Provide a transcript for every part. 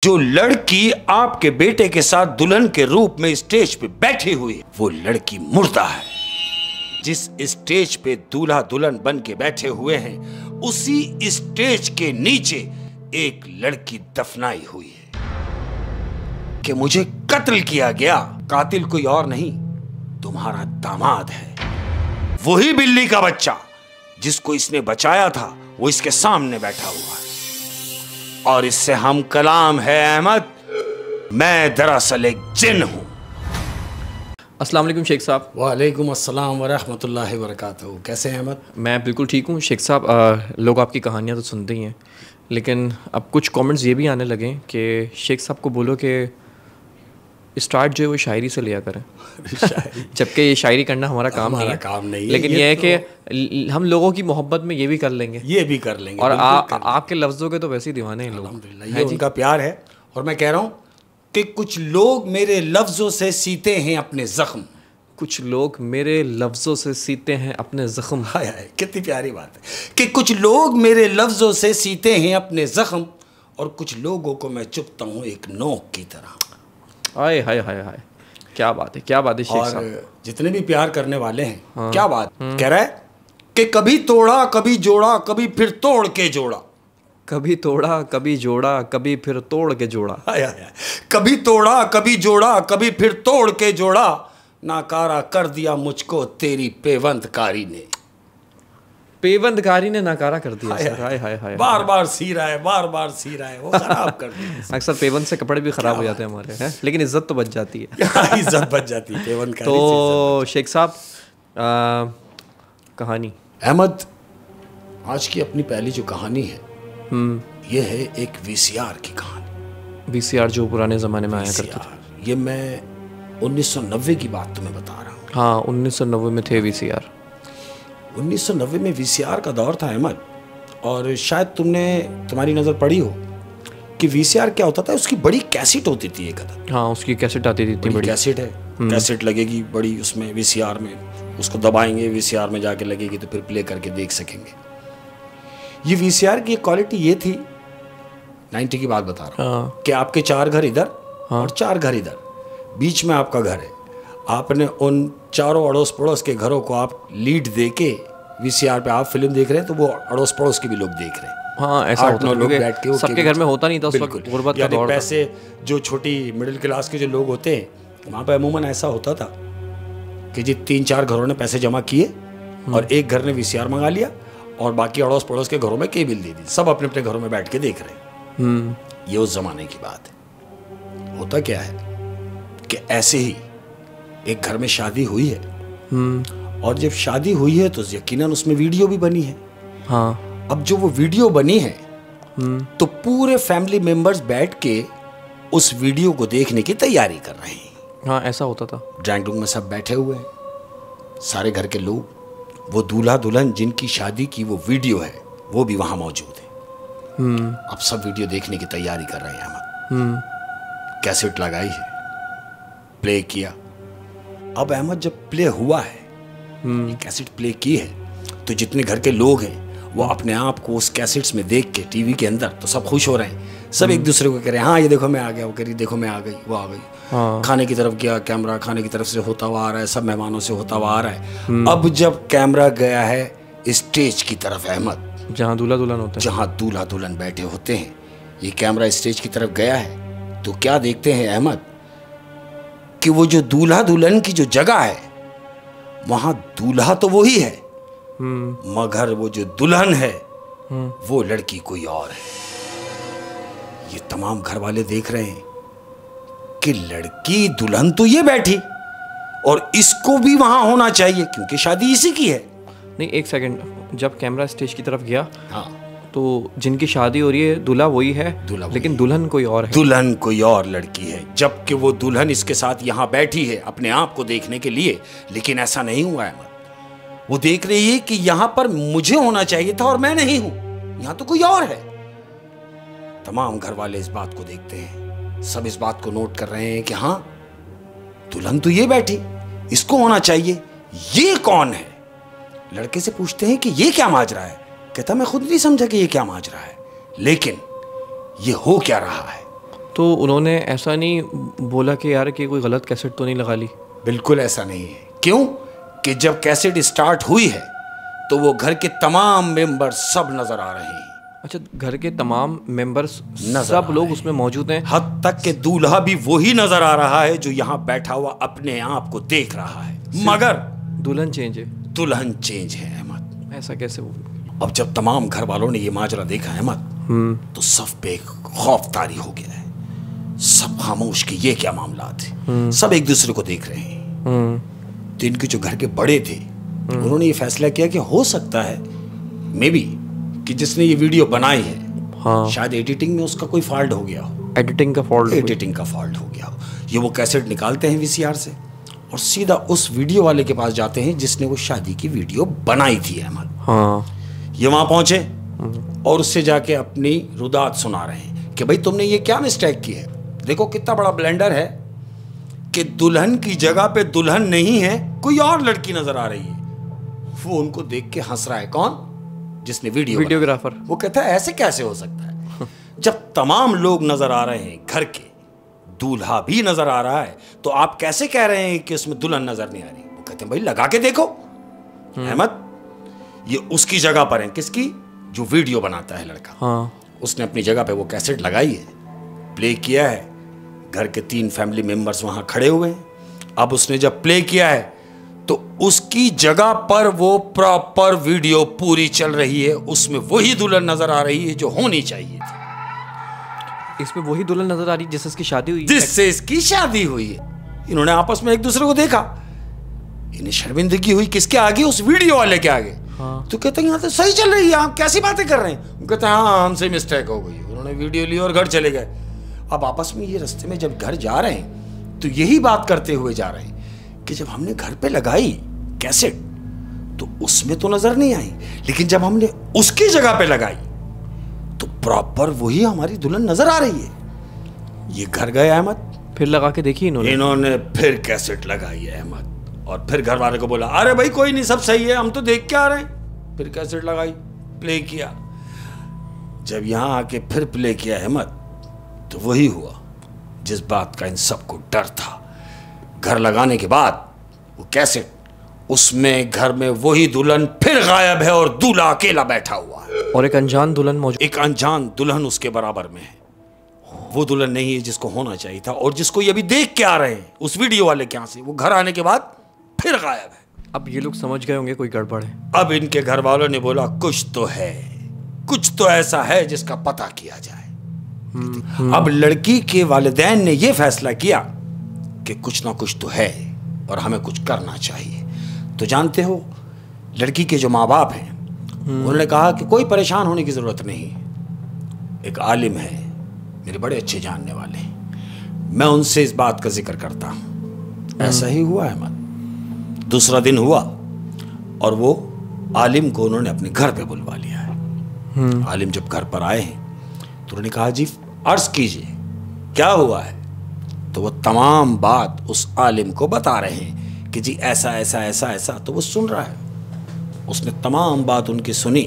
जो लड़की आपके बेटे के साथ दुल्हन के रूप में स्टेज पे बैठी हुई है, वो लड़की मुर्दा है। जिस स्टेज पे दूल्हा दुल्हन बन के बैठे हुए हैं, उसी स्टेज के नीचे एक लड़की दफनाई हुई है कि मुझे कत्ल किया गया। कातिल कोई और नहीं, तुम्हारा दामाद है। वही बिल्ली का बच्चा जिसको इसने बचाया था, वो इसके सामने बैठा हुआ है और इससे हम कलाम है अहमद, मैं दरअसल एक जिन हूं। अस्सलाम वालेकुम शेख साहब। वालेकुम अस्सलाम वरहमतुल्लाहि वबरकातुहू। कैसे हैं अहमद? मैं बिल्कुल ठीक हूँ शेख साहब। लोग आपकी कहानियाँ तो सुनते ही हैं, लेकिन अब कुछ कमेंट्स ये भी आने लगे कि शेख साहब को बोलो कि स्टार्ट जो है वो शायरी से लिया करें। जबकि ये शायरी करना हमारा काम नहीं है, लेकिन ये है कि हम लोगों की मोहब्बत में ये भी कर लेंगे, और आपके लफ्ज़ों के तो वैसे ही दीवाने हैं लोग। अल्हम्दुलिल्लाह, ये उनका प्यार है। और मैं कह रहा हूँ कि कुछ लोग मेरे लफ्ज़ों से सीते हैं अपने ज़ख्म। कुछ लोग मेरे लफ्ज़ों से सीते हैं अपने ज़ख्म। हाय हाय, कितनी प्यारी बात है कि कुछ लोग मेरे लफ्ज़ों से सीते हैं अपने ज़ख्म, और कुछ लोगों को मैं चुभता हूँ एक नोक की तरह। हाय हाय हाय हाय, क्या बात है, क्या बात है शेख साहब। और जितने भी प्यार करने वाले हैं, हाँ, क्या बात कह रहा है कि कभी तोड़ा कभी जोड़ा, कभी फिर तोड़ के जोड़ा। कभी तोड़ा कभी जोड़ा, कभी फिर तोड़ के जोड़ा। हाय हाय, कभी तोड़ा कभी जोड़ा, कभी फिर तोड़ के जोड़ा। नाकारा कर दिया मुझको तेरी पेवंदकारी ने। पेवंदकारी ने नाकारा कर दिया। हाय हाय हाय, बार बार सी रहा है, बार बार सी रहा है, वो खराब कर दिया। अक्सर पेवंद से कपड़े भी खराब हो जाते हैं हमारे, हैं, लेकिन इज्जत तो बच जाती है। इज्जत बच जाती है पेवंदकारी। तो शेख साहब, कहानी अहमद, आज की अपनी पहली जो कहानी है, ये है एक वीसीआर की कहानी। वीसीआर जो पुराने ज़माने में आया करते थे। ये मैं 1990 की बात तुम्हें बता रहा हूँ। हाँ, 1990 में थे वीसीआर। 1990 में वीसीआर का दौर था अहमद, और शायद तुम्हारी नज़र पड़ी हो कि वीसीआर क्या होता था। उसकी बड़ी कैसेट होती थी एक अदद। हाँ, उसकी कैसेट आती थी, इतनी बड़ी कैसेट है। कैसेट लगेगी बड़ी उसमें वीसीआर में, उसको दबाएंगे, वीसीआर में जाके लगेगी तो फिर प्ले करके देख सकेंगे। ये वीसीआर की क्वालिटी ये थी, 90 की बात बता रहा हूँ, कि आपके 4 घर इधर और 4 घर इधर, बीच में आपका घर है। आपने उन चारों अड़ोस पड़ोस के घरों को आप लीड दे के वीसीआर पे आप फिल्म देख रहे हैं, तो वो अड़ोस पड़ोस के भी लोग देख रहे हैं। हाँ, ऐसा होता लोग बैठ के, सबके घर में होता नहीं था उस वक्त, गुर्बत का दौर था। पैसे जो छोटी मिडिल क्लास के जो लोग होते हैं, वहाँ पे अमूमन ऐसा होता था कि जी 3-4 घरों ने पैसे जमा किए और एक घर ने वीसीआर मंगा लिया, और बाकी अड़ोस पड़ोस के घरों में केबल दे दी। सब अपने अपने घरों में बैठ के देख रहे हैं। ये उस जमाने की बात है। होता क्या है कि ऐसे ही एक घर में शादी हुई है, और जब शादी हुई है तो यकीनन उसमें वीडियो भी बनी है। हाँ। अब जो वो वीडियो बनी है, तो पूरे फैमिली मेंबर्स बैठ के उस वीडियो को देखने की तैयारी कर रहे हैं। हाँ, ऐसा होता था। ड्राइंग रूम में सब बैठे हुए हैं, सारे घर के लोग। वो दूल्हा दुल्हन जिनकी शादी की वो वीडियो है, वो भी वहां मौजूद है। अब सब वीडियो देखने की तैयारी कर रहे हैं अहमद। कैसेट लगाई है, प्ले किया। अब अहमद जब प्ले हुआ है, ये कैसेट प्ले की है, तो जितने घर के लोग हैं वो अपने आप को उस कैसेट्स में देख के टीवी के अंदर, तो सब खुश हो रहे हैं। सब एक दूसरे को कह रहे हैं, हाँ ये देखो मैं आ गया, वो कह रही देखो मैं आ गई, वो आ गई। हाँ। खाने की तरफ गया कैमरा, खाने की तरफ से होता हुआ आ रहा है, सब मेहमानों से होता हुआ आ रहा है। अब जब कैमरा गया है स्टेज की तरफ अहमद, जहाँ दूल्हा दुल्हन होते हैं, जहाँ दूल्हा दुल्हन बैठे होते हैं, ये कैमरा स्टेज की तरफ गया है, तो क्या देखते हैं अहमद कि वो जो दूल्हा दुल्हन की जो जगह है, वहां दूल्हा तो वही है, मगर वो जो दुल्हन है वो लड़की कोई और है। ये तमाम घर वाले देख रहे हैं कि लड़की दुल्हन तो ये बैठी, और इसको भी वहां होना चाहिए क्योंकि शादी इसी की है। नहीं, एक सेकंड, जब कैमरा स्टेज की तरफ गया, हाँ, तो जिनकी शादी हो रही है दूल्हा वही है, लेकिन दुल्हन कोई और है। दुल्हन कोई और लड़की है, जबकि वो दुल्हन इसके साथ यहाँ बैठी है अपने आप को देखने के लिए। लेकिन ऐसा नहीं हुआ है। वो देख रही है कि यहाँ पर मुझे होना चाहिए था और मैं नहीं हूं, यहाँ तो कोई और है। तमाम घर वाले इस बात को देखते हैं, सब इस बात को नोट कर रहे हैं कि हाँ दुल्हन तो ये बैठी, इसको होना चाहिए, ये कौन है। लड़के से पूछते हैं कि ये क्या माजरा है। कहता मैं खुद नहीं समझा कि ये क्या माजरा है, लेकिन ये हो क्या रहा है। तो उन्होंने ऐसा नहीं बोला कि यार कि कोई गलत कैसेट तो नहीं लगा ली? बिल्कुल ऐसा नहीं है। क्यों? कि जब कैसेट स्टार्ट हुई है तो वो घर के तमाम मेंबर सब नजर आ रहे हैं। अच्छा, घर के तमाम मेंबर्स सब लोग उसमें मौजूद हैं? हद तक के दूल्हा भी वही नजर आ रहा है जो यहाँ बैठा हुआ अपने आप को देख रहा है, मगर दुल्हन चेंज है। दुल्हन चेंज है अहमद। ऐसा कैसे हो? अब जब तमाम घर वालों ने ये माजरा देखा अहमद, तो सब पे एक खौफ तारी हो गया है। सब खामोश कि ये क्या मामला थे। सब एक दूसरे को देख रहे हैं। तो इनके जो घर के बड़े थे उन्होंने ये फैसला किया कि हो सकता है मे बी कि जिसने ये वीडियो बनाई है, हाँ, शायद एडिटिंग में उसका कोई फॉल्ट हो गया हो। एडिटिंग का फॉल्ट हो गया हो। ये वो कैसेट निकालते हैं वीसीआर से और सीधा उस वीडियो वाले के पास जाते हैं जिसने वो शादी की वीडियो बनाई थी अहमद। हाँ, ये वहां पहुंचे और उससे जाके अपनी रुदात सुना रहे हैं कि भाई तुमने ये क्या मिस्टेक की है, देखो कितना बड़ा ब्लेंडर है कि दुल्हन की जगह पे दुल्हन नहीं है, कोई और लड़की नजर आ रही है। वो उनको देख के हंस रहा है। कौन? जिसने वीडियोग्राफर। वो कहता है ऐसे कैसे हो सकता है जब तमाम लोग नजर आ रहे हैं, घर के दूल्हा भी नजर आ रहा है, तो आप कैसे कह रहे हैं कि उसमें दुल्हन नजर नहीं आ रही? वो कहते हैं भाई लगा के देखो अहमद, ये उसकी जगह पर है। किसकी? जो वीडियो बनाता है लड़का। हाँ, उसने अपनी जगह पे वो कैसेट लगाई है, प्ले किया है। घर के 3 फैमिली मेंबर्स वहां खड़े हुए हैं। अब उसने जब प्ले किया है तो उसकी जगह पर वो प्रॉपर वीडियो पूरी चल रही है। उसमें वही दुल्हन नजर आ रही है जो होनी चाहिए थी। इसमें वही दुल्हन नजर आ रही जिससे इसकी शादी हुई, जिससे इसकी शादी हुई है। इन्होंने आपस में एक दूसरे को देखा, इन्हें शर्मिंदगी हुई। किसके आगे? उस वीडियो वाले के आगे। हाँ। तो कहते हैं यहाँ तो सही चल रही है, आप कैसी बातें कर रहे हैं? कहते हैं हाँ हमसे मिस्टेक हो गई। उन्होंने वीडियो ली और घर चले गए। अब आपस में ये रास्ते में जब घर जा रहे हैं तो यही बात करते हुए जा रहे हैं कि जब हमने घर पे लगाई कैसेट तो उसमें तो नजर नहीं आई, लेकिन जब हमने उसकी जगह पे लगाई तो प्रॉपर वही हमारी दुल्हन नजर आ रही है। ये घर गए अहमद, फिर लगा के देखी इन्होंने फिर कैसेट लगाई है अहमद, और फिर घर वाले को बोला अरे भाई कोई नहीं, सब सही है, हम तो देख के आ रहे हैं। फिर कैसेट लगाई, प्ले किया। जब यहां आके फिर प्ले किया अहमद तो वही हुआ जिस बात का इन सबको डर था। घर लगाने के बाद वो कैसेट, उसमें घर में वही दुल्हन फिर गायब है और दूल्हा अकेला बैठा हुआ है और एक अनजान दुल्हन मौजूद। एक अनजान दुल्हन उसके बराबर में है। वो दुल्हन नहीं है जिसको होना चाहिए था और जिसको ये अभी देख के आ रहे हैं उस वीडियो वाले के यहाँ से। वो घर आने के बाद फिर गायब है। अब ये लोग समझ गए होंगे कोई गड़बड़ है। अब इनके घर वालों ने बोला कुछ तो है, कुछ तो ऐसा है जिसका पता किया जाए। अब लड़की के वालिदैन ने यह फैसला किया कि कुछ ना कुछ तो है और हमें कुछ करना चाहिए। तो जानते हो लड़की के जो माँ बाप हैं उन्होंने कहा कि कोई परेशान होने की जरूरत नहीं। एक आलिम है मेरे बड़े अच्छे जानने वाले, मैं उनसे इस बात का जिक्र करता हूं। ऐसा ही हुआ अहमद। दूसरा दिन हुआ और वो आलिम को उन्होंने अपने घर पे बुलवा लिया है। आलिम जब घर पर आए हैं तो उन्होंने कहा जी अर्ज कीजिए क्या हुआ है। तो वो तमाम बात उस आलिम को बता रहे हैं कि जी ऐसा ऐसा ऐसा ऐसा। तो वो सुन रहा है। उसने तमाम बात उनकी सुनी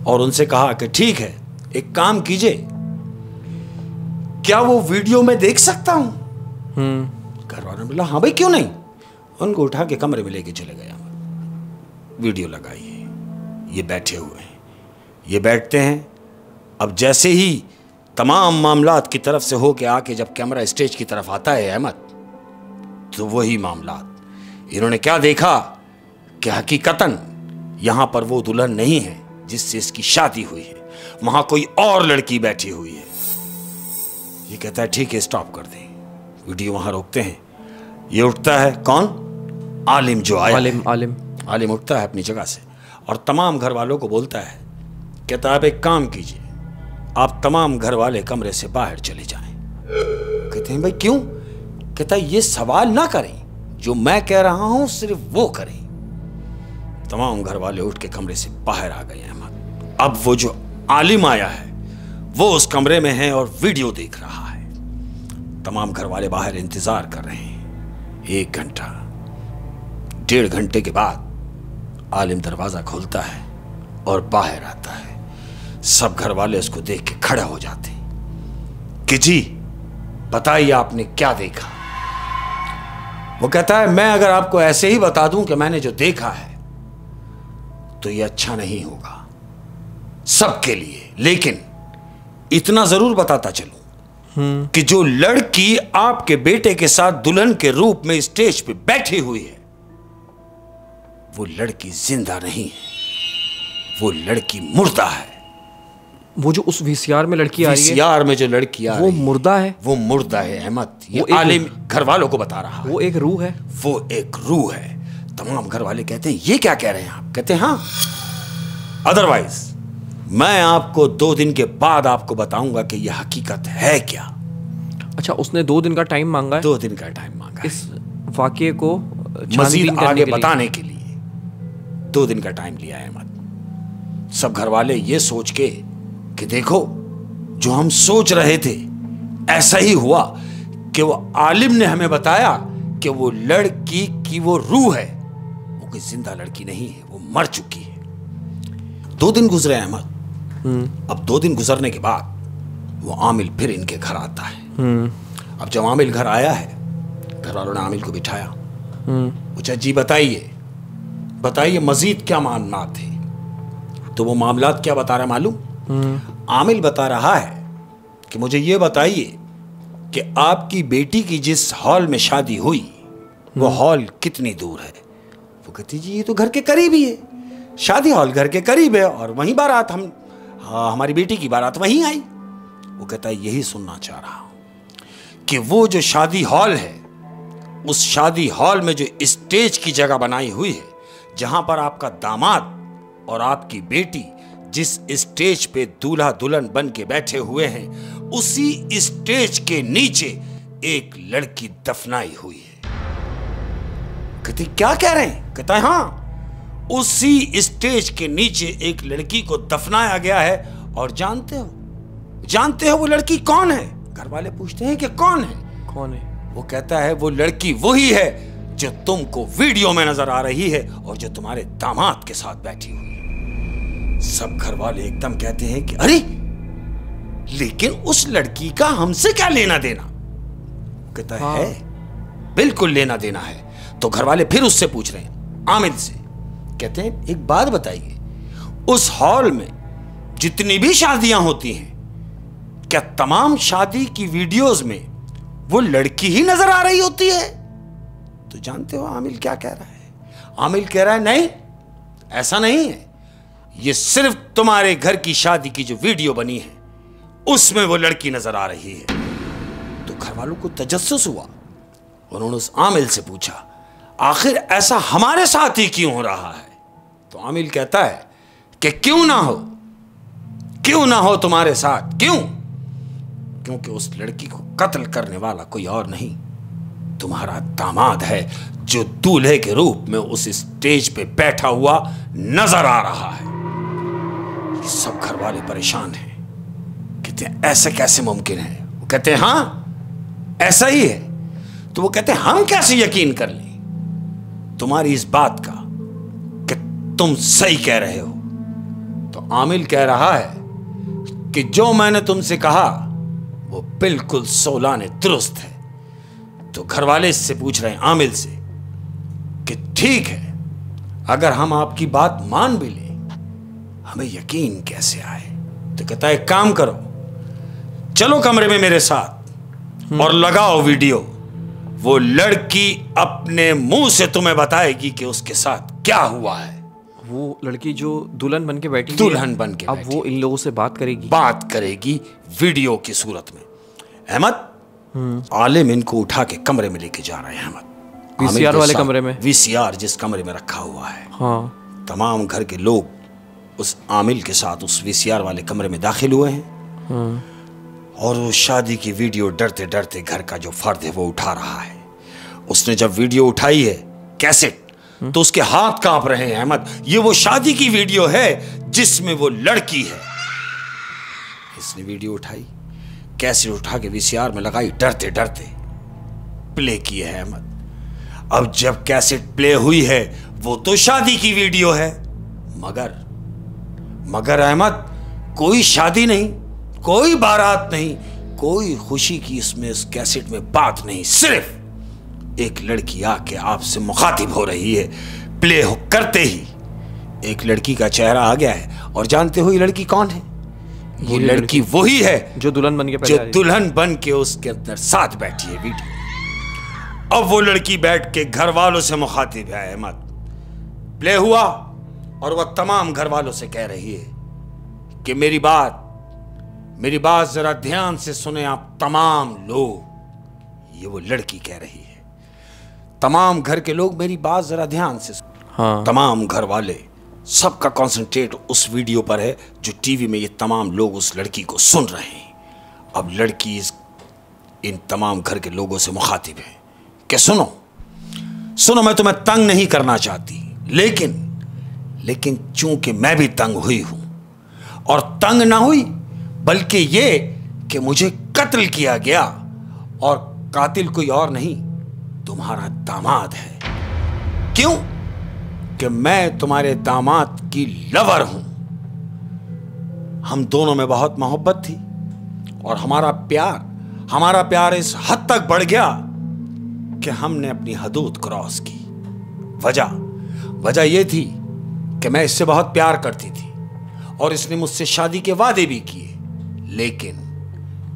और उनसे कहा कि ठीक है एक काम कीजिए, क्या वो वीडियो मैं देख सकता हूं? घर वालों ने बोला हाँ भाई क्यों नहीं। उनको उठा के कमरे में लेके चले गया। वीडियो लगाई है, ये बैठे हुए हैं, ये बैठते हैं। अब जैसे ही तमाम मामलात की तरफ से हो के आके जब कैमरा स्टेज की तरफ आता है अहमद, तो वही मामलात इन्होंने क्या देखा कि हकीकतन यहां पर वो दुल्हन नहीं है जिससे इसकी शादी हुई है, वहां कोई और लड़की बैठी हुई है। ये कहता है ठीक है स्टॉप कर दें, वीडियो वहां रोकते हैं। ये उठता है, कौन? आलिम जो आया। आलिम उठता है अपनी जगह से और तमाम घर वालों को बोलता है, कहता है आप एक काम कीजिए, आप तमाम घर वाले कमरे से बाहर चले जाएं। कहते हैं भाई क्यों? कहता है ये सवाल ना करें, जो मैं कह रहा हूं सिर्फ वो करें। तमाम घर वाले उठ के कमरे से बाहर आ गए अहमद। अब वो जो आलिम आया है वो उस कमरे में है और वीडियो देख रहा है। तमाम घर वाले बाहर इंतजार कर रहे हैं। 1 घंटा 1.5 घंटे के बाद आलिम दरवाजा खोलता है और बाहर आता है। सब घर वाले उसको देख के खड़े हो जाते हैं कि जी बताइए आपने क्या देखा। वो कहता है मैं अगर आपको ऐसे ही बता दूं कि मैंने जो देखा है तो ये अच्छा नहीं होगा सबके लिए, लेकिन इतना जरूर बताता चलूं कि जो लड़की आपके बेटे के साथ दुल्हन के रूप में स्टेज पे बैठी हुई है वो लड़की जिंदा नहीं है, वो लड़की मुर्दा है। वो जो उस वीसीआर में लड़की आ रही है, वीसीआर में जो लड़की आ रही है वो मुर्दा है। वो मुर्दा है अहमद। ये आलिम घर वालों को बता रहा है। वो एक रूह है। वो एक रूह है। तमाम घर वाले कहते हैं ये क्या कह रहे हैं आप? कहते हैं हाँ, अदरवाइज मैं आपको 2 दिन के बाद आपको बताऊंगा कि यह हकीकत है क्या। अच्छा, उसने 2 दिन का टाइम मांगा है? 2 दिन का टाइम मांगा इस वाकये को मजीद आगे बताने के लिए 2 दिन का टाइम लिया है अहमद। सब घर वाले ये सोच के कि देखो जो हम सोच रहे थे ऐसा ही हुआ कि वो आलिम ने हमें बताया कि वो लड़की की वो रूह है, वो कोई जिंदा लड़की नहीं है, वो मर चुकी है। 2 दिन गुजरे अहमद। अब 2 दिन गुजरने के बाद वो आमिल फिर इनके घर आता है। अब जब आमिल घर आया है, घर वालों ने आमिल को बिठाया, पूछा जी बताइए मजीद क्या मामला थे। तो वो मामलात क्या बता रहा है मालूम? आमिल बता रहा है कि मुझे ये बताइए कि आपकी बेटी की जिस हॉल में शादी हुई वो हॉल कितनी दूर है? वो कहती जी ये तो घर के करीब ही है, शादी हॉल घर के करीब है और वहीं बारात हमारी बेटी की बारात वहीं आई। वो कहता है यही सुनना चाह रहा हूं कि वो जो शादी हॉल है उस शादी हॉल में जो स्टेज की जगह बनाई हुई है जहां पर आपका दामाद और आपकी बेटी जिस स्टेज पे दूल्हा दुल्हन बन के बैठे हुए हैं उसी स्टेज के नीचे एक लड़की दफनाई हुई है। कहते क्या कह रहे हैं? कहता है हाँ, उसी स्टेज के नीचे एक लड़की को दफनाया गया है। और जानते हो वो लड़की कौन है? घर वाले पूछते हैं कि कौन है? वो कहता है वो लड़की वही है जो तुमको वीडियो में नजर आ रही है और जो तुम्हारे दामाद के साथ बैठी हुई है। सब घर वाले एकदम कहते हैं कि अरे लेकिन उस लड़की का हमसे क्या लेना देना? कहता है बिल्कुल लेना देना है। तो घर वाले फिर उससे पूछ रहे हैं आमिल से, कहते हैं एक बात बताइए, उस हॉल में जितनी भी शादियां होती हैं क्या तमाम शादी की वीडियोस में वो लड़की ही नजर आ रही होती है? तो जानते हो आमिल क्या कह रहा है? आमिल कह रहा है नहीं, ऐसा नहीं है, ये सिर्फ तुम्हारे घर की शादी की जो वीडियो बनी है उसमें वो लड़की नजर आ रही है। तो घर वालों को तजस्सुस हुआ, उन्होंने उस आमिल से पूछा आखिर ऐसा हमारे साथ ही क्यों हो रहा है? तो आमिल कहता है कि क्यों ना हो तुम्हारे साथ। क्यों? क्योंकि उस लड़की को कत्ल करने वाला कोई और नहीं, तुम्हारा दामाद है जो दूल्हे के रूप में उस स्टेज पे बैठा हुआ नजर आ रहा है। सब घर वाले परेशान हैं, कहते हैं ऐसे कैसे मुमकिन है? वो कहते हैं हाँ ऐसा ही है। तो वो कहते हैं हम कैसे यकीन कर लें तुम्हारी इस बात का कि तुम सही कह रहे हो? तो आमिल कह रहा है कि जो मैंने तुमसे कहा वो बिल्कुल सोलाने दुरुस्त है। तो घर वाले इससे पूछ रहे हैं आमिल से कि ठीक है, अगर हम आपकी बात मान भी लें हमें यकीन कैसे आए? तो कहता है एक काम करो, चलो कमरे में मेरे साथ और लगाओ वीडियो। वो लड़की अपने मुंह से तुम्हें बताएगी कि उसके साथ क्या हुआ है। वो लड़की जो दुल्हन बन के बैठी, दुल्हन बन के अब वो इन लोगों से बात करेगी वीडियो की सूरत में। अहमद आलिम इनको उठा के कमरे में लेके जा रहे हैं अहमद, वीसीआर वाले कमरे में। वीसीआर जिस कमरे में रखा हुआ है, हाँ। तमाम घर के लोग उस आमिल के साथ उस वीसीआर वाले कमरे में दाखिल हुए हैं। और वो शादी की वीडियो डरते डरते घर का जो फर्द है वो उठा रहा है। उसने जब वीडियो उठाई है कैसेट, तो उसके हाथ कांप रहे हैं अहमद। ये वो शादी की वीडियो है जिसमें वो लड़की है। इसने वीडियो उठाई, कैसेट उठा के वीसीआर में लगाई, डरते डरते प्ले किए है अहमद। अब जब कैसेट प्ले हुई है वो तो शादी की वीडियो है, मगर अहमद कोई शादी नहीं, कोई बारात नहीं, कोई खुशी की इसमें इस कैसेट में बात नहीं, सिर्फ एक लड़की आके आपसे मुखातिब हो रही है। प्ले हो करते ही एक लड़की का चेहरा आ गया है, और जानते हो ये लड़की कौन है? ये लड़की वही है जो दुल्हन बन के जो दुल्हन बन के उसके अंदर साथ बैठी है वीडियो। अब वो लड़की बैठ के घर वालों से मुखातिब है। अहमद, प्ले हुआ और वह तमाम घर वालों से कह रही है कि मेरी बात जरा ध्यान से सुने आप तमाम लोग। ये वो लड़की कह रही है, तमाम घर के लोग मेरी बात जरा ध्यान से सुने। हाँ। तमाम घर वाले, सबका कंसंट्रेट उस वीडियो पर है जो टीवी में ये तमाम लोग उस लड़की को सुन रहे हैं। अब लड़की इन तमाम घर के लोगों से मुखातिब है कि सुनो, मैं तुम्हें तंग नहीं करना चाहती, लेकिन चूंकि मैं भी तंग हुई हूं, और तंग ना हुई बल्कि ये कि मुझे कत्ल किया गया, और कातिल कोई और नहीं तुम्हारा दामाद है। क्यों? कि मैं तुम्हारे दामाद की लवर हूं। हम दोनों में बहुत मोहब्बत थी, और हमारा प्यार इस हद तक बढ़ गया कि हमने अपनी हदूद क्रॉस की। वजह यह थी कि मैं इससे बहुत प्यार करती थी, और इसने मुझसे शादी के वादे भी किए,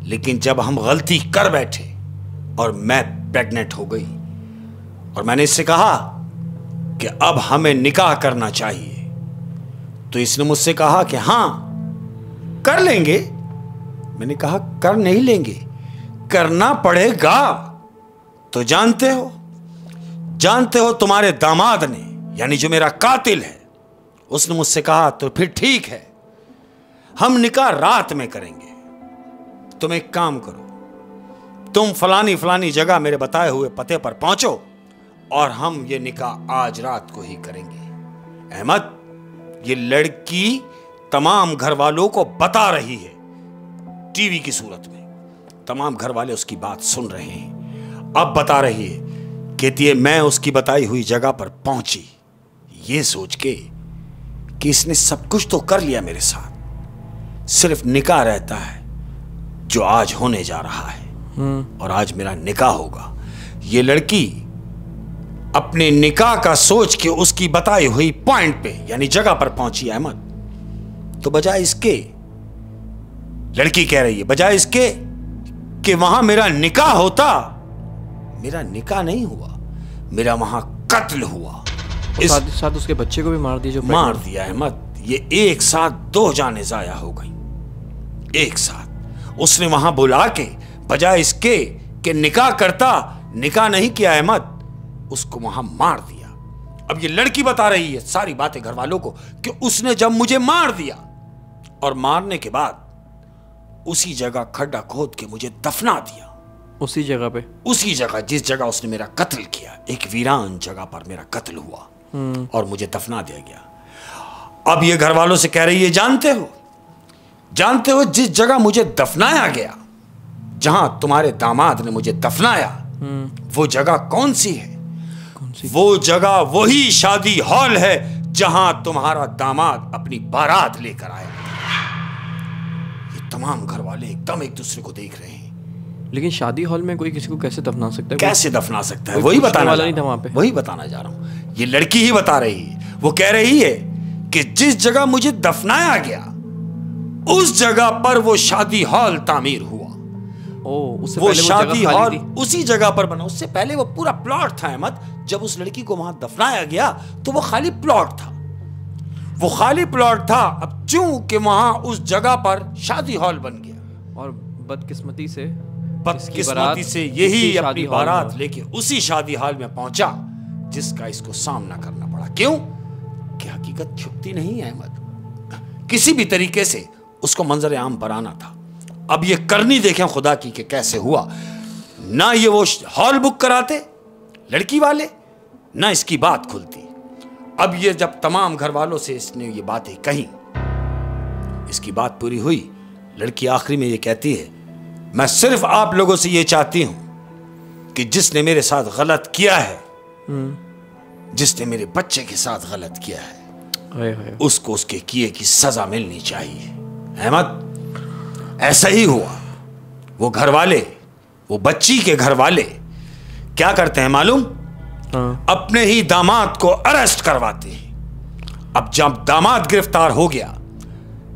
लेकिन जब हम गलती कर बैठे और मैं प्रेग्नेंट हो गई, और मैंने इससे कहा कि अब हमें निकाह करना चाहिए, तो इसने मुझसे कहा कि हां कर लेंगे। मैंने कहा कर नहीं लेंगे, करना पड़ेगा। तो जानते हो तुम्हारे दामाद ने, यानी जो मेरा कातिल है, उसने मुझसे कहा तो फिर ठीक है, हम निकाह रात में करेंगे। तुम एक काम करो, तुम फलानी जगह मेरे बताए हुए पते पर पहुंचो, और हम ये निकाह आज रात को ही करेंगे। अहमद, ये लड़की तमाम घर वालों को बता रही है टीवी की सूरत में। तमाम घर वाले उसकी बात सुन रहे हैं। अब बता रही है, कहती है मैं उसकी बताई हुई जगह पर पहुंची ये सोच के कि इसने सब कुछ तो कर लिया मेरे साथ, सिर्फ निकाह रहता है जो आज होने जा रहा है, और आज मेरा निकाह होगा। ये लड़की अपने निकाह का सोच के उसकी बताई हुई पॉइंट पे यानी जगह पर पहुंची। अहमद, तो बजाय इसके, लड़की कह रही है, बजाय इसके कि वहां मेरा निकाह होता, मेरा निकाह नहीं हुआ, मेरा वहां कत्ल हुआ। साथ उसके बच्चे को भी मार दिया, जो मार दिया। अहमद, ये एक साथ 2 जानें जाया हो गई एक साथ। उसने वहां बुला के बजाय इसके कि निकाह करता, निकाह नहीं किया अहमद, उसको वहां मार दिया। अब ये लड़की बता रही है सारी बातें घर वालों को कि उसने जब मुझे मार दिया, और मारने के बाद उसी जगह खड्डा खोद के मुझे दफना दिया। उसी जगह जिस जगह उसने मेरा कत्ल किया, एक वीरान जगह पर मेरा कत्ल हुआ और मुझे दफना दिया गया। अब ये घर वालों से कह रही है, जानते हो जिस जगह मुझे दफनाया गया, जहां तुम्हारे दामाद ने मुझे दफनाया, वो जगह कौन सी है? वो जगह वही शादी हॉल है जहां तुम्हारा दामाद अपनी बारात लेकर आया। ये तमाम घर वाले एकदम एक दूसरे को देख रहे हैं। लेकिन शादी हॉल में कोई किसी को कैसे दफना सकता है? कैसे दफना सकता है? वही बताना जा रहा हूं। ये लड़की ही बता रही है। वो कह रही है कि जिस जगह मुझे दफनाया गया, उस जगह पर वो शादी हॉल तामीर हुआ। वो शादी हॉल उसी जगह पर बना। उससे पहले वो पूरा प्लॉट था अहमद। जब उस लड़की को वहां दफनाया गया तो वो खाली प्लॉट था। अब चूंकि वहां उस जगह पर शादी हॉल बन गया, और बदकिस्मती से यही अपनी बारात लेके उसी शादी हॉल में पहुंचा, जिसका इसको सामना करना पड़ा। क्यों? कि हकीकत छुपती नहीं है अहमद। किसी भी तरीके से उसको मंजर आम पर आना था। अब ये करनी देखें खुदा की कि कैसे हुआ। ना ये वो हॉल बुक कराते लड़की वाले, ना इसकी बात खुलती। अब ये जब तमाम घर वालों से इसने ये बातें कही, इसकी बात पूरी हुई। लड़की आखिरी में ये कहती है, मैं सिर्फ आप लोगों से ये चाहती हूं कि जिसने मेरे साथ गलत किया है, जिसने मेरे बच्चे के साथ गलत किया है, उसको उसके किए की सजा मिलनी चाहिए। अहमद, ऐसा ही हुआ। वो घर वाले, वो बच्ची के घर वाले क्या करते हैं मालूम? हाँ। अपने ही दामाद को अरेस्ट करवाते हैं। अब जब दामाद गिरफ्तार हो गया,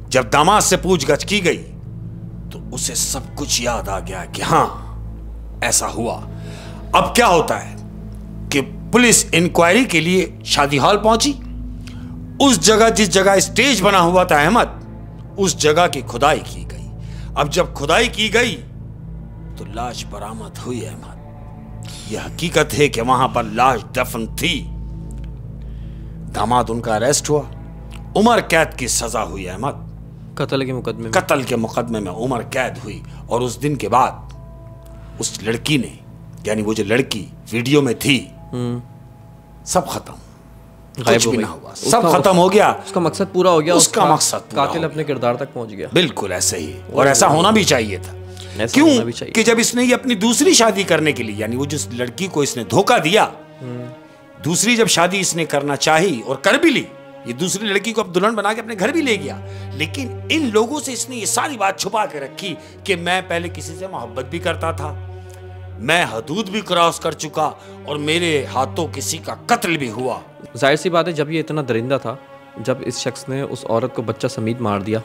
जब दामाद से पूछगछ की गई तो उसे सब कुछ याद आ गया कि हां ऐसा हुआ। अब क्या होता है कि पुलिस इंक्वायरी के लिए शादी हॉल पहुंची। उस जगह, जिस जगह स्टेज बना हुआ था अहमद, उस जगह की खुदाई की गई। अब जब खुदाई की गई तो लाश बरामद हुई अहमद। यह हकीकत है कि वहां पर लाश दफन थी। दामाद उनका अरेस्ट हुआ, उम्र कैद की सजा हुई अहमद। कत्ल के मुकदमे में, कत्ल के मुकदमे में उम्र कैद हुई। और उस दिन के बाद उस लड़की ने, यानी वो जो लड़की वीडियो में थी, सब खत्म, कुछ भी ना हुआ, सब खत्म हो गया। उसका मकसद पूरा हो गया, उसका मकसद पूरा कातिल अपने किरदार तक पहुंच गया। बिल्कुल ऐसे ही, और ऐसा होना भी चाहिए था। क्यों कि जब इसने ये अपनी दूसरी शादी करने के लिए, यानी वो जिस लड़की को इसने धोखा दिया, दूसरी जब शादी इसने करना चाही और कर भी ली, ये दूसरी लड़की को अब दुल्हन बना के अपने घर भी ले गया, लेकिन इन लोगों से इसने ये सारी बात छुपा के रखी कि मैं पहले किसी से मोहब्बत भी करता था, मैं हदूद भी क्रॉस कर चुका और मेरे हाथों किसी का कत्ल भी हुआ। जाहिर सी बात है, जब ये इतना दरिंदा था, जब इस शख्स ने उस औरत को बच्चा समेत मार दिया,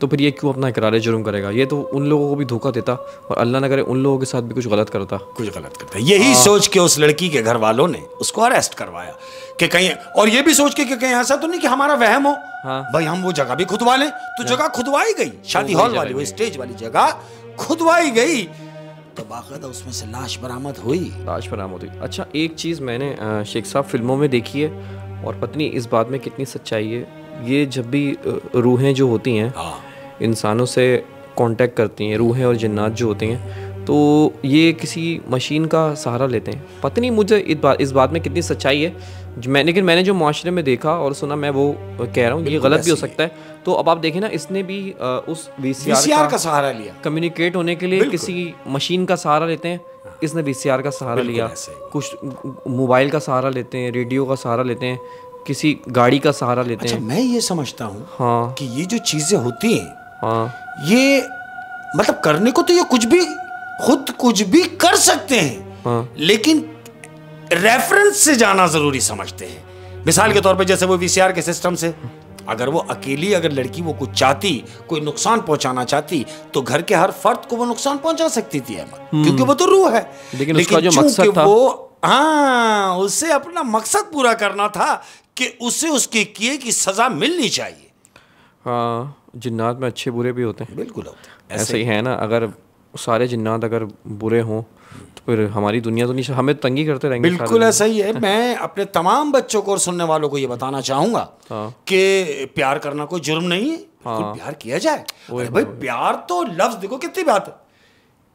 तो फिर ये क्यों अपना इकरार जुर्म करेगा? ये तो उन लोगों को भी धोखा देता और अल्लाह न करे उन लोगों के साथ भी कुछ गलत करता। यही सोच के उस लड़की के घर वालों ने उसको अरेस्ट करवाया कि कहीं, और ये भी सोच के कि कहीं ऐसा तो नहीं कि हमारा वहम हो। भाई हम वो जगह भी खुदवा लें, तो जगह खुदवाई गई, शादी हॉल वाली, वो स्टेज वाली जगह खुदवाई गई, तो बाकायदा उसमें से लाश बरामद हुई। अच्छा, एक चीज़ मैंने शेख साहब फिल्मों में देखी है, और पत्नी इस बात में कितनी सच्चाई है, ये जब भी रूहें जो होती हैं इंसानों से कांटेक्ट करती हैं, रूहें और जिन्नात जो होते हैं, तो ये किसी मशीन का सहारा लेते हैं। पता नहीं मुझे इस बात में कितनी सच्चाई है, लेकिन मैंने जो माशरे में देखा और सुना, मैं वो कह रहा हूँ, ये गलत भी हो सकता है। तो अब आप देखें ना, इसने भी उस VCR का सहारा लिया, कम्युनिकेट होने के लिए किसी मशीन का सहारा लेते हैं। इसने VCR का सहारा लिया, कुछ मोबाइल का सहारा लेते हैं, रेडियो का सहारा लेते हैं, किसी गाड़ी का सहारा लेते हैं। मैं ये समझता हूँ हाँ कि ये जो चीजें होती हैं, ये मतलब करने को तो ये खुद कुछ भी कर सकते हैं, लेकिन रेफरेंस से जाना जरूरी समझते हैं। मिसाल के तौर पे जैसे वो VCR के सिस्टम से, अगर वो अकेली, अगर लड़की वो कुछ चाहती, कोई नुकसान पहुंचाना चाहती, तो घर के हर फर्द को वो नुकसान पहुंचा सकती थी अहमद, क्योंकि वो तो रूह है। लेकिन उसका जो मकसद था, वो उसे अपना मकसद पूरा करना था कि उसे उसके किए की सजा मिलनी चाहिए। हाँ, जिन्नात में अच्छे बुरे भी होते हैं। बिल्कुल होते हैं, ऐसे ही है ना। अगर सारे जिन्नात अगर बुरे हों तो फिर हमारी दुनिया तो नहीं, हमें तंगी करते रहेंगे। बिल्कुल ऐसा ही है। मैं अपने तमाम बच्चों को और सुनने वालों को ये बताना चाहूंगा कि प्यार करना कोई जुर्म नहीं है। प्यार किया जाए। भाई प्यार तो लफ्ज देखो कितनी बात है,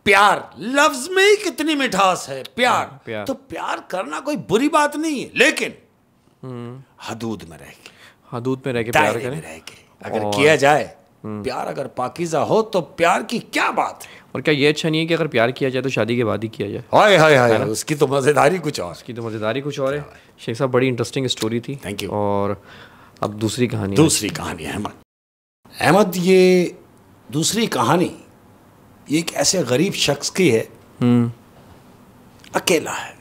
प्यार लफ्ज में ही कितनी मिठास है। प्यार तो प्यार करना कोई बुरी बात नहीं है, लेकिन हदूद में रह के प्यार करें, अगर किया जाए प्यार, अगर पाकीज़ा हो तो प्यार की क्या बात है। और क्या ये अच्छा नहीं है कि अगर प्यार किया जाए तो शादी के बाद ही किया जाए? हाय हाय हाय, उसकी तो मज़ेदारी कुछ और है। शेख साहब, बड़ी इंटरेस्टिंग स्टोरी थी। Thank you. और अब दूसरी कहानी अहमद, ये दूसरी कहानी ये एक ऐसे गरीब शख्स की है, अकेला है।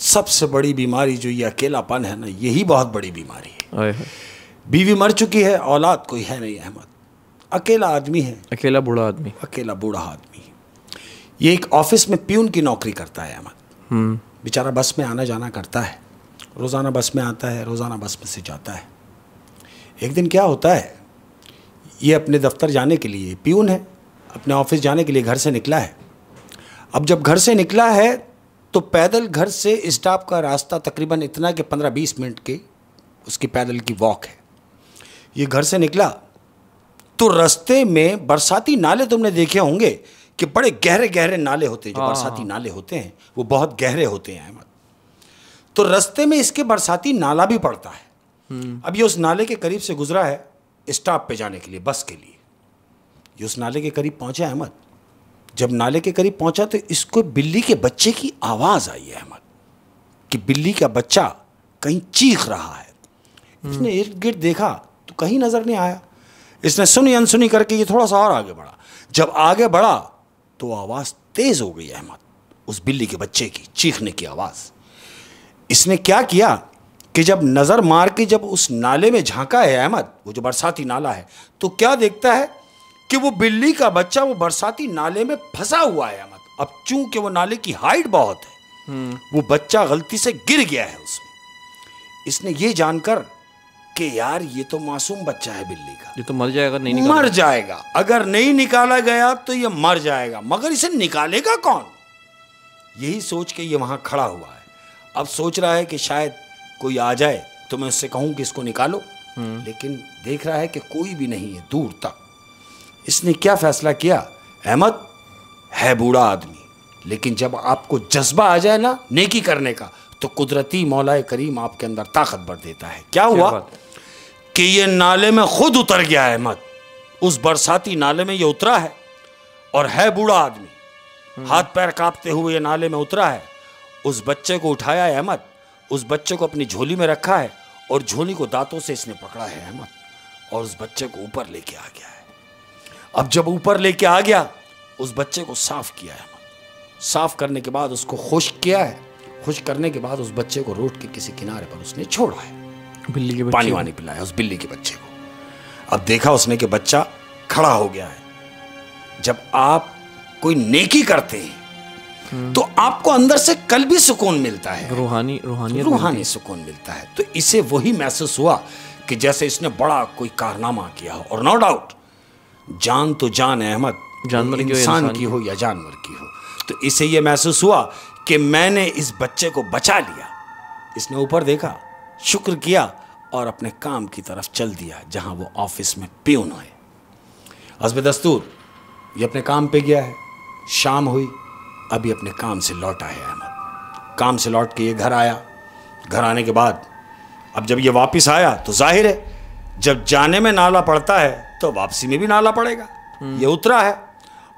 सबसे बड़ी बीमारी जो ये अकेलापन है ना, यही बहुत बड़ी बीमारी है। बीवी मर चुकी है, औलाद कोई है नहीं अहमद, अकेला आदमी है, अकेला बूढ़ा आदमी। ये एक ऑफिस में प्यून की नौकरी करता है अहमद। बेचारा बस में आना जाना करता है, रोज़ाना बस में आता है, रोज़ाना बस में से जाता है। एक दिन क्या होता है, ये अपने दफ्तर जाने के लिए, प्यून है, अपने ऑफिस जाने के लिए घर से निकला है। अब जब घर से निकला है तो पैदल घर से स्टाफ का रास्ता तकरीबन इतना कि 15-20 मिनट के उसकी पैदल की वॉक है। ये घर से निकला तो रास्ते में बरसाती नाले तुमने देखे होंगे कि बड़े गहरे गहरे नाले होते हैं। जो बरसाती नाले होते हैं वो बहुत गहरे होते हैं अहमद। तो रास्ते में इसके बरसाती नाला भी पड़ता है। अब ये उस नाले के करीब से गुजरा है स्टॉप पे जाने के लिए, बस के लिए। ये उस नाले के करीब पहुंचा अहमद। जब नाले के करीब पहुंचा तो इसको बिल्ली के बच्चे की आवाज़ आई अहमद, कि बिल्ली का बच्चा कहीं चीख रहा है। इसने इर्द गिर्द देखा तो कहीं नज़र नहीं आया। इसने सुनी अनसुनी करके ये थोड़ा सा और आगे बढ़ा। जब आगे बढ़ा तो आवाज़ तेज़ हो गई अहमद, उस बिल्ली के बच्चे की चीखने की आवाज़। इसने क्या किया कि जब नज़र मार के जब उस नाले में झांका है अहमद, वो जो बरसाती नाला है, तो क्या देखता है कि वो बिल्ली का बच्चा वो बरसाती नाले में फंसा हुआ है अहमद। अब चूंकि वो नाले की हाइट बहुत है, वो बच्चा गलती से गिर गया है उसमें। इसने ये जानकर कि यार ये तो मासूम बच्चा है बिल्ली का, ये तो मर जाएगा, नहीं मर जाएगा, अगर नहीं निकाला गया तो ये मर जाएगा, मगर इसे निकालेगा कौन, यही सोच के ये वहां खड़ा हुआ है। अब सोच रहा है कि शायद कोई आ जाए तो मैं उससे कहूं कि इसको निकालो, लेकिन देख रहा है कि कोई भी नहीं है दूर तक। इसने क्या फैसला किया, अहमद है बूढ़ा आदमी, लेकिन जब आपको जज्बा आ जाए ना नेकी करने का, तो कुदरती मौलाए करीम आपके अंदर ताकत भर देता है। क्या हुआ कि ये नाले में खुद उतर गया है अहमद, उस बरसाती नाले में ये उतरा है, और है बूढ़ा आदमी, हाथ पैर कांपते हुए ये नाले में उतरा है। उस बच्चे को उठाया है अहमद, उस बच्चे को अपनी झोली में रखा है, और झोली को दांतों से इसने पकड़ा है अहमद, और उस बच्चे को ऊपर लेके आ गया है। अब जब ऊपर लेके आ गया, उस बच्चे को साफ किया है अहमद, साफ करने के बाद उसको खुश्क किया है, खुश्क करने के बाद उस बच्चे को रोड के किसी किनारे पर उसने छोड़ा है, बिल्ली के पानी वानी पिलाया उस बिल्ली के बच्चे को। अब देखा उसने कि बच्चा खड़ा हो गया है। जब आप कोई नेकी करते हैं तो आपको अंदर से कल्बी सुकून मिलता है, रूहानी सुकून मिलता है। तो इसे वही महसूस हुआ कि जैसे इसने बड़ा कोई कारनामा किया हो। और नो डाउट जान तो जान है अहमद, जानवर इंसान की हो या जानवर की हो, तो इसे ये महसूस हुआ कि मैंने इस बच्चे को बचा लिया। इसने ऊपर देखा, शुक्र किया, और अपने काम की तरफ चल दिया जहां वो ऑफिस में पियून है। हस्ब दस्तूर ये अपने काम पे गया है। शाम हुई, अभी अपने काम से लौटा है अहमद। काम से लौट के ये घर आया। घर आने के बाद अब जब ये वापस आया तो जाहिर है जब जाने में नाला पड़ता है तो वापसी में भी नाला पड़ेगा। ये उतरा है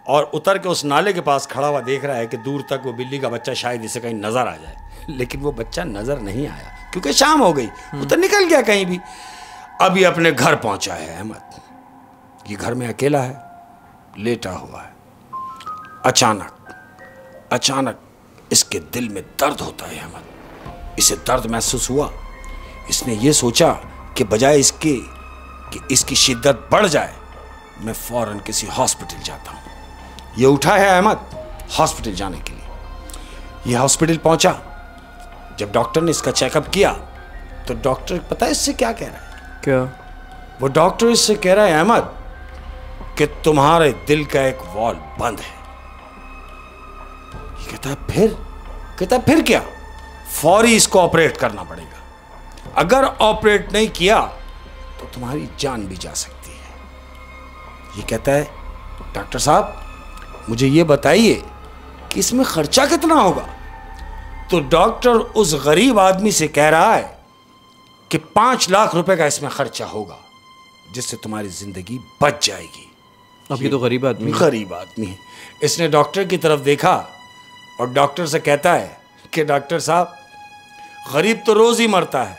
और उतर के उस नाले के पास खड़ा हुआ देख रहा है कि दूर तक वो बिल्ली का बच्चा शायद इसे कहीं नजर आ जाए, लेकिन वो बच्चा नजर नहीं आया क्योंकि शाम हो गई, वो तो निकल गया कहीं भी। अभी अपने घर पहुंचा है अहमद। ये घर में अकेला है, लेटा हुआ है। अचानक इसके दिल में दर्द होता है अहमद। इसे दर्द महसूस हुआ। इसने ये सोचा कि बजाय इसके कि इसकी शिद्दत बढ़ जाए, मैं फौरन किसी हॉस्पिटल जाता हूँ। ये उठा है अहमद हॉस्पिटल जाने के लिए। ये हॉस्पिटल पहुंचा। जब डॉक्टर ने इसका चेकअप किया तो डॉक्टर पता है इससे क्या कह रहा है? क्या? वो डॉक्टर इससे कह रहा है अहमद कि तुम्हारे दिल का एक वॉल्व बंद है। ये कहता है फिर? कहता है फिर क्या? फौरी इसको ऑपरेट करना पड़ेगा। अगर ऑपरेट नहीं किया तो तुम्हारी जान भी जा सकती है। ये कहता है डॉक्टर साहब मुझे ये बताइए कि इसमें खर्चा कितना होगा? तो डॉक्टर उस गरीब आदमी से कह रहा है कि 5 लाख रुपए का इसमें खर्चा होगा, जिससे तुम्हारी जिंदगी बच जाएगी। अब ये तो गरीब आदमी है। इसने डॉक्टर की तरफ देखा और डॉक्टर से कहता है कि डॉक्टर साहब गरीब तो रोज ही मरता है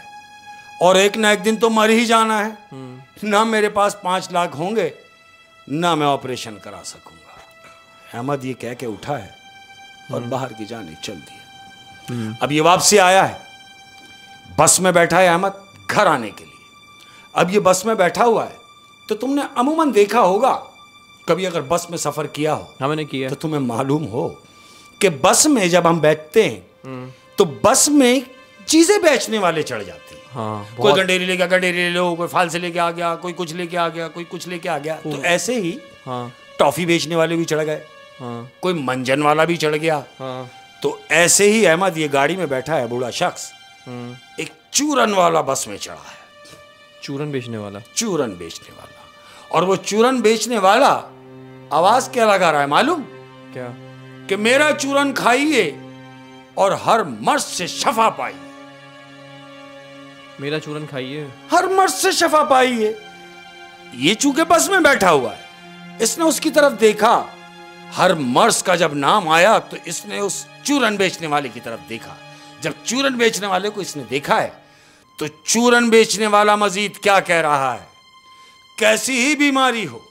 और एक ना एक दिन तो मर ही जाना है। ना मेरे पास 5 लाख होंगे ना मैं ऑपरेशन करा सकूंगा। अहमद ये कह के उठा है और बाहर की जाने चल दिया। अब ये वापसी आया है, बस में बैठा है अहमद घर आने के लिए। अब ये बस में बैठा हुआ है तो तुमने अमूमन देखा होगा, कभी अगर बस में सफर किया हो, हाँ मैंने किया, तो तुम्हें मालूम हो कि बस में जब हम बैठते हैं तो बस में चीजें बेचने वाले चढ़ जाते हैं। हाँ, कोई गंडेरी ले गया, गंडेरी ले लो, कोई फाल से लेके आ गया, कोई कुछ लेके आ गया, कोई कुछ लेके आ गया। तो ऐसे ही हाँ, टॉफी बेचने वाले भी चढ़ गए, हाँ, कोई मंजन वाला भी चढ़ गया। हाँ, तो ऐसे ही अहमद ये गाड़ी में बैठा है बूढ़ा शख्स, एक चूरन वाला बस में चढ़ा है। चूरन बेचने वाला और वो चूरन बेचने वाला आवाज क्या लगा रहा है मालूम? क्या? कि मेरा चूरन खाइए और हर मर्ज से शफा पाइए। मेरा चूरन खाइए, हर मर्ज से शफा पाइए। ये चूंकि बस में बैठा हुआ है, इसने उसकी तरफ देखा। हर मर्ज का जब नाम आया तो इसने उस चूरन बेचने वाले की तरफ देखा। जब चूरन बेचने वाले को इसने देखा है तो चूरन बेचने वाला मजीद क्या कह रहा है? कैसी ही बीमारी हो,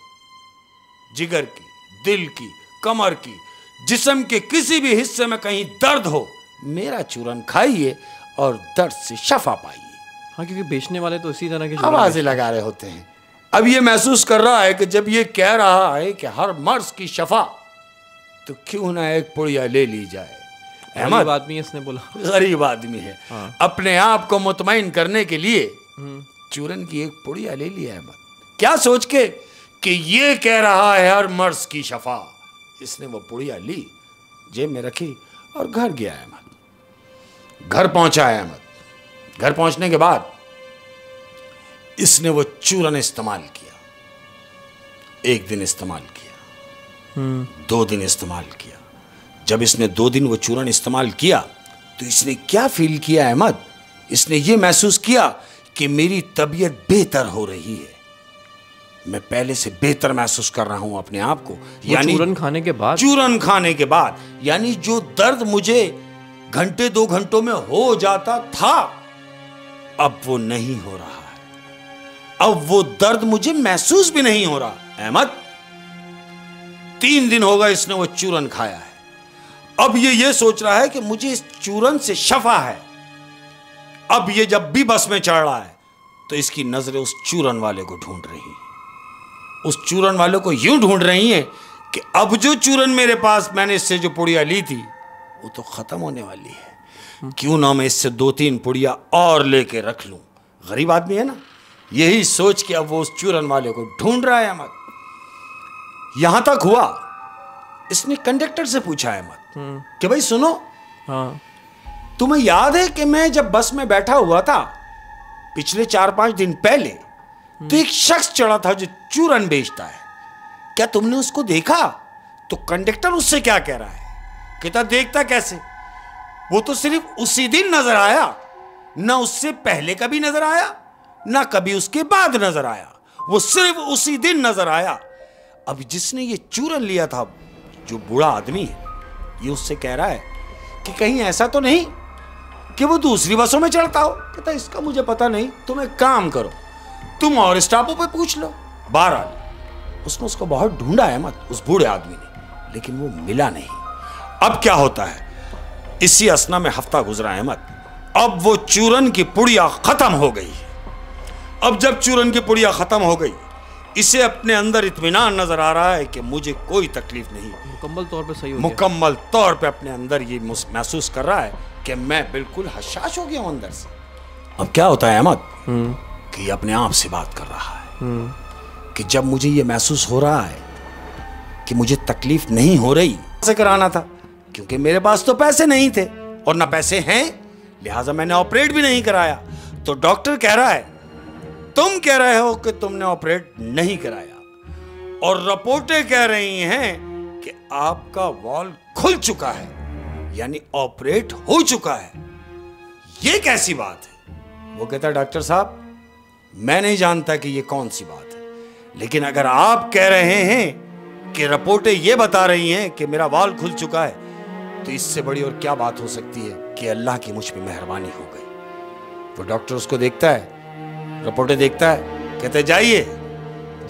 जिगर की, दिल की, कमर की, जिस्म के किसी भी हिस्से में कहीं दर्द हो, मेरा चूरन खाइए और दर्द से शफा पाइए। हाँ, क्योंकि बेचने वाले तो इसी तरह के आवाजें लगा रहे होते हैं। अब ये महसूस कर रहा है कि जब ये कह रहा है कि हर मर्ज की शफा, तो क्यों ना एक पुड़िया ले ली जाए। गरीब आदमी है, इसने बोला। गरीब आदमी है। हाँ। अपने आप को मुतमईन करने के लिए चूरन की एक पुड़िया ले लिया अहमद, क्या सोच के कि ये कह रहा है हर मर्ज की शफा। इसने वो पुड़िया ली, जेब में रखी और घर गया अहमद। घर पहुंचा अहमद। घर पहुंचने के बाद इसने वो चूरन इस्तेमाल किया। एक दिन इस्तेमाल किया, 2 दिन इस्तेमाल किया। जब इसने 2 दिन वो चूरन इस्तेमाल किया तो इसने क्या फील किया अहमद? इसने ये महसूस किया कि मेरी तबीयत बेहतर हो रही है, मैं पहले से बेहतर महसूस कर रहा हूं अपने आप को। यानी चूरन खाने के बाद, चूरन खाने के बाद, यानी जो दर्द मुझे घंटे 2 घंटों में हो जाता था, अब वो नहीं हो रहा है। अब वो दर्द मुझे महसूस भी नहीं हो रहा अहमद। 3 दिन होगा इसने वो चूरन खाया है। अब ये सोच रहा है कि मुझे इस चूरन से शफा है। अब ये जब भी बस में चढ़ रहा है तो इसकी नजरें उस चूरन वाले को ढूंढ रही हैं। उस चूरन वाले को यूं ढूंढ रही हैं कि अब जो चूरन मेरे पास मैंने इससे जो पुड़िया ली थी वो तो खत्म होने वाली है, क्यों ना मैं इससे 2-3 पुड़िया और लेके रख लूं। गरीब आदमी है ना, यही सोच के अब वो उस चूरन वाले को ढूंढ रहा है अहमद। यहां तक हुआ इसने कंडक्टर से पूछा अहमद कि भाई सुनो, हाँ, तुम्हें याद है कि मैं जब बस में बैठा हुआ था पिछले 4-5 दिन पहले, तो एक शख्स चढ़ा था जो चूरन बेचता है, क्या तुमने उसको देखा? तो कंडक्टर उससे क्या कह रहा है, कहता देखता कैसे, वो तो सिर्फ उसी दिन नजर आया, ना उससे पहले कभी नजर आया ना कभी उसके बाद नजर आया, वो सिर्फ उसी दिन नजर आया। अब जिसने ये चूरन लिया था, जो बूढ़ा आदमी है, ये उससे कह रहा है कि कहीं ऐसा तो नहीं कि वो दूसरी बसों में चढ़ता हो। कहता इसका मुझे पता नहीं, तुम एक काम करो, तुम और स्टॉपों पे पूछ लो। बहरहाल उसने उसको बहुत ढूंढा अहमद, उस बूढ़े आदमी ने, लेकिन वो मिला नहीं। अब क्या होता है, इसी असना में हफ्ता गुजरा अहमद। अब वो चूरन की पुड़िया खत्म हो गई। अब जब चूरन की पुड़िया खत्म हो गई, इसे अपने अंदर इत्मीनान नजर आ रहा है कि मुझे कोई तकलीफ नहीं, मुकम्मल तौर पे सही हो गया। मुकम्मल तौर पे अपने अंदर ये महसूस कर रहा है कि मैं बिल्कुल हशाश हो गया हूं अंदर से। अब क्या होता है अहमद कि ये अपने आप से बात कर रहा है कि जब मुझे ये महसूस हो रहा है कि मुझे तकलीफ नहीं हो रही, से कराना था, क्योंकि मेरे पास तो पैसे नहीं थे और ना पैसे हैं, लिहाजा मैंने ऑपरेट भी नहीं कराया। तो डॉक्टर कह रहा है तुम कह रहे हो कि तुमने ऑपरेट नहीं कराया, और रिपोर्टें कह रही हैं कि आपका वॉल खुल चुका है, यानी ऑपरेट हो चुका है। ये कैसी बात है? वो कहता डॉक्टर साहब मैं नहीं जानता कि ये कौन सी बात है, लेकिन अगर आप कह रहे हैं कि रिपोर्टें ये बता रही हैं कि मेरा वॉल खुल चुका है, तो इससे बड़ी और क्या बात हो सकती है कि अल्लाह की मुझ पे मेहरबानी हो गई। वो डॉक्टर उसको देखता है, रिपोर्टें देखता है, कहते जाइए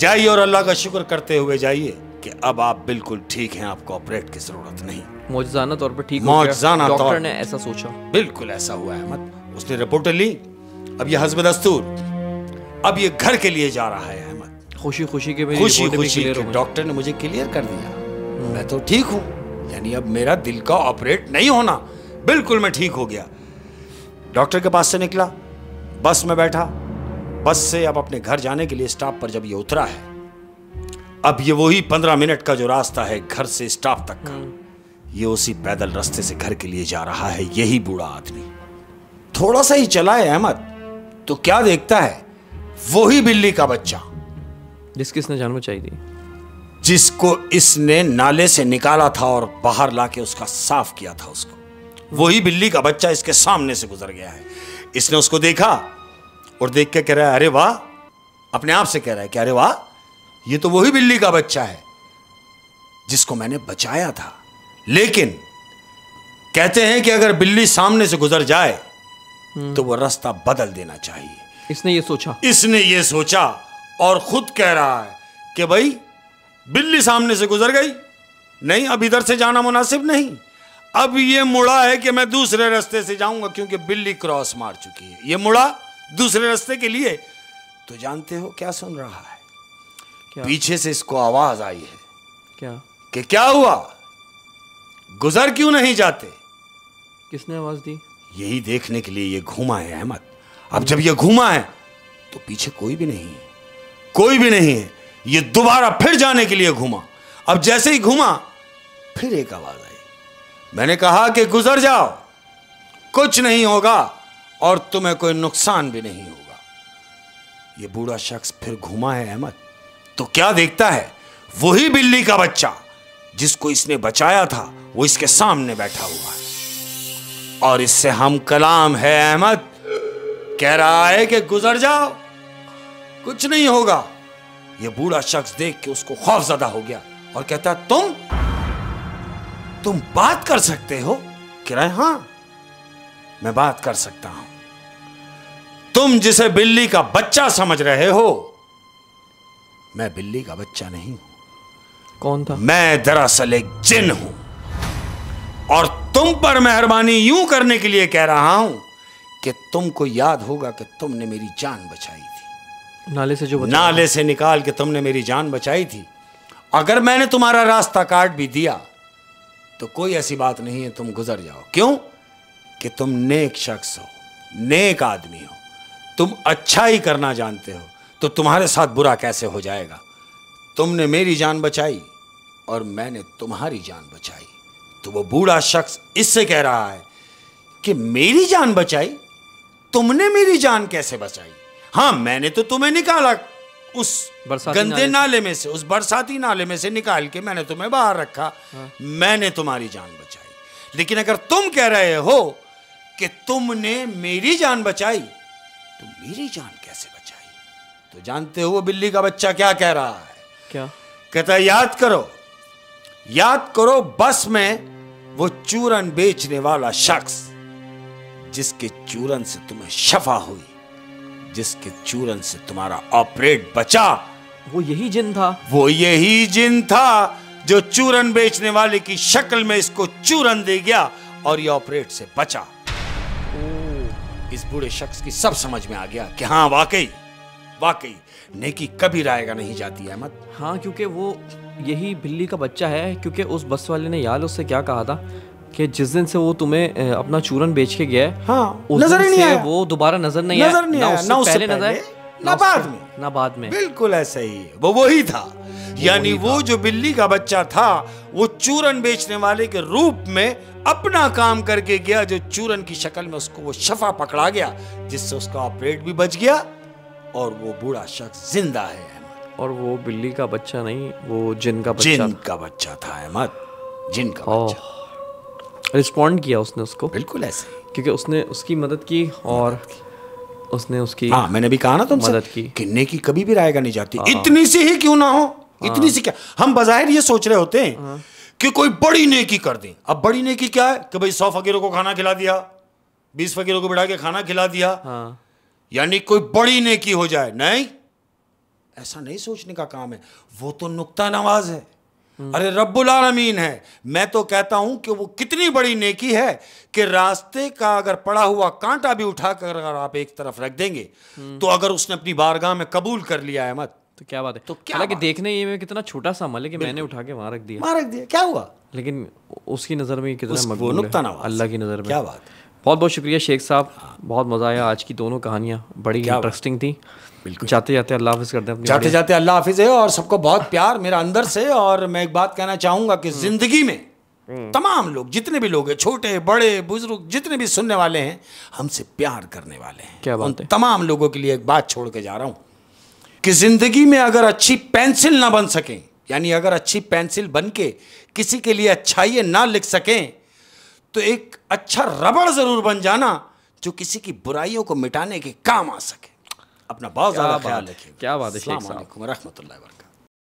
जाइए और अल्लाह का शुक्र करते हुए जाइए कि अब आप बिल्कुल ठीक हैं, आपको ऑपरेट की जरूरत नहीं। मौजज़ाना तौर पर ठीक हो गया। मौजज़ाना तौर डॉक्टर ने ऐसा सोचा, बिल्कुल ऐसा हुआ है अहमद। उसने रिपोर्टें ली। अब ये हस्ब दस्तूर अब ये घर के लिए जा रहा है अहमद। खुशी खुशी के डॉक्टर ने मुझे क्लियर कर दिया, मैं तो ठीक हूँ, यानी अब मेरा दिल का ऑपरेट नहीं होना, बिल्कुल मैं ठीक हो गया। डॉक्टर के पास से निकला, बस में बैठा, बस से अब अपने घर जाने के लिए स्टॉप पर जब ये उतरा है, अब ये वही 15 मिनट का जो रास्ता है घर से स्टॉप तक का, ये उसी पैदल रास्ते से घर के लिए जा रहा है यही बूढ़ा आदमी। थोड़ा सा ही चला है अहमद तो क्या देखता है, वही बिल्ली का बच्चा जिसकी इसने जान बचाई थी, जिसको इसने नाले से निकाला था और बाहर लाके उसका साफ किया था उसको, वही बिल्ली का बच्चा इसके सामने से गुजर गया है। इसने उसको देखा और देख के कह रहा है अरे वाह, अपने आप से कह रहा है कि अरे वाह, ये तो वही बिल्ली का बच्चा है जिसको मैंने बचाया था। लेकिन कहते हैं कि अगर बिल्ली सामने से गुजर जाए तो वो रास्ता बदल देना चाहिए। इसने ये सोचा और खुद कह रहा है कि भाई बिल्ली सामने से गुजर गई, नहीं, अब इधर से जाना मुनासिब नहीं, अब ये मुड़ा है कि मैं दूसरे रास्ते से जाऊंगा, क्योंकि बिल्ली क्रॉस मार चुकी है। ये मुड़ा दूसरे रास्ते के लिए। तो जानते हो क्या सुन रहा है? क्या? पीछे से इसको आवाज आई है। क्या? कि क्या हुआ, गुजर क्यों नहीं जाते? किसने आवाज दी? यही देखने के लिए ये घूमा है अहमद। अब जब ये घूमा है तो पीछे कोई भी नहीं है, कोई भी नहीं है। ये दोबारा फिर जाने के लिए घूमा। अब जैसे ही घूमा फिर एक आवाज आई। मैंने कहा कि गुजर जाओ, कुछ नहीं होगा और तुम्हें कोई नुकसान भी नहीं होगा। ये बूढ़ा शख्स फिर घूमा है अहमद, तो क्या देखता है? वही बिल्ली का बच्चा जिसको इसने बचाया था, वो इसके सामने बैठा हुआ है और इससे हम कलाम है अहमद। कह रहा है कि गुजर जाओ, कुछ नहीं होगा। ये बूढ़ा शख्स देख के उसको खौफजदा हो गया और कहता, तुम बात कर सकते हो? कह रहा है, हां मैं बात कर सकता हूं। तुम जिसे बिल्ली का बच्चा समझ रहे हो, मैं बिल्ली का बच्चा नहीं हूं। कौन था? मैं दरअसल एक जिन हूं और तुम पर मेहरबानी यूं करने के लिए कह रहा हूं कि तुमको याद होगा कि तुमने मेरी जान बचाई थी। नाले से जो बचा, नाले से निकाल के तुमने मेरी जान बचाई थी। अगर मैंने तुम्हारा रास्ता काट भी दिया तो कोई ऐसी बात नहीं है, तुम गुजर जाओ। क्यों? कि तुम नेक शख्स हो, नेक आदमी हो, तुम अच्छा ही करना जानते हो, तो तुम्हारे साथ बुरा कैसे हो जाएगा? तुमने मेरी जान बचाई और मैंने तुम्हारी जान बचाई। तो वो बूढ़ा शख्स इससे कह रहा है कि मेरी जान बचाई? तुमने मेरी जान कैसे बचाई? हां, मैंने तो तुम्हें निकाला उस गंदे नाले में से, उस बरसाती नाले में से निकाल के मैंने तुम्हें बाहर रखा। मैंने तुम्हारी जान बचाई। लेकिन अगर तुम कह रहे हो कि तुमने मेरी जान बचाई, तो मेरी जान कैसे बचाई? तो जानते हो वो बिल्ली का बच्चा क्या कह रहा है? क्या कहता है, याद करो बस में वो चूरन बेचने वाला शख्स जिसके चूरन से तुम्हें शफा हुई, जिसके चूरन से तुम्हारा ऑपरेट बचा। वो यही जिन था? वो यही जिन था जो चूरन बेचने वाले की शक्ल में इसको चूरन दे गया और ये ऑपरेट से बचा। इस बूढ़े शख्स की सब समझ में आ गया कि हाँ, वाकई नेकी कभी रायगा नहीं जाती अहमद। हाँ, क्योंकि वो यही बिल्ली का बच्चा है। क्योंकि उस बस वाले ने यार उससे क्या कहा था कि जिस दिन से वो तुम्हें अपना चूरन बेच के गया है, हाँ, उस नजर ही नहीं आया। वो दोबारा नजर नहीं आया, ना उससे पहले ना बाद में। बिल्कुल ऐसा ही है, वो वही था। यानी वो जो बिल्ली का बच्चा था, वो चूरन बेचने वाले के रूप में अपना काम करके गया, जो चूरन की शक्ल में उसको वो शफा पकड़ा गया, जिससे उसका ऑपरेट भी बच गया और वो बूढ़ा शख्स जिंदा है अहमद। और वो बिल्ली का बच्चा नहीं, वो जिन का बच्चा था अहमद, जिन का बच्चा। रिस्पॉन्ड किया उसने उसको, बिल्कुल ऐसे, क्योंकि उसने उसकी मदद की और उसने उसकी, हाँ, मैंने भी कहा ना तुमसे, मदद की। कि नेकी कभी भी रायगा नहीं जाती, इतनी सी ही क्यों ना हो, इतनी सी क्या। हम बज़ाहिर ये सोच रहे होते हैं कि कोई बड़ी नेकी कर दें। अब बड़ी नेकी क्या है कि भाई 100 फकीरों को खाना खिला दिया, 20 फकीरों को बिठा के खाना खिला दिया, यानी कोई बड़ी नेकी हो जाए। नहीं, ऐसा नहीं सोचने का काम है। वो तो नुक्ता नवाज है, अरे रब्बुल आलमीन है। मैं तो कहता हूं कि वो कितनी बड़ी नेकी है कि रास्ते का अगर पड़ा हुआ कांटा भी उठाकर अगर आप एक तरफ रख देंगे, तो अगर उसने अपनी बारगाह में कबूल कर लिया है मत, तो क्या बात है। तो हालांकि देखने ये में कितना छोटा सा अमल है कि मैंने उठा के वहां रख दिया, क्या हुआ? लेकिन उसकी नज़र में कितना मकबूल है, अल्लाह की नज़र में। क्या बात। बहुत बहुत शुक्रिया शेख साहब, बहुत मज़ा आया। आज की दोनों कहानियाँ बड़ी इंटरेस्टिंग थी। जाते जाते अल्लाह हाफिज़ करते हैं। जाते जाते अल्लाह हाफिज़ है और सबको बहुत प्यार मेरा अंदर से। और मैं एक बात कहना चाहूँगा कि ज़िंदगी में तमाम लोग, जितने भी लोग हैं, छोटे बड़े बुजुर्ग, जितने भी सुनने वाले हैं, हमसे प्यार करने वाले हैं। क्या बात है। तमाम लोगों के लिए एक बात छोड़ के जा रहा हूँ कि ज़िंदगी में अगर अच्छी पेंसिल ना बन सकें, यानी अगर अच्छी पेंसिल बन के किसी के लिए अच्छाई ना लिख सकें, तो एक अच्छा रबड़ ज़रूर बन जाना जो किसी की बुराइयों को मिटाने के काम आ सके। अपना बहुत ज़्यादा ख्याल रखिए। क्या बात है शेख साहब। अस्सलाम वालेकुम व रहमतुल्लाहि व बरकातहू।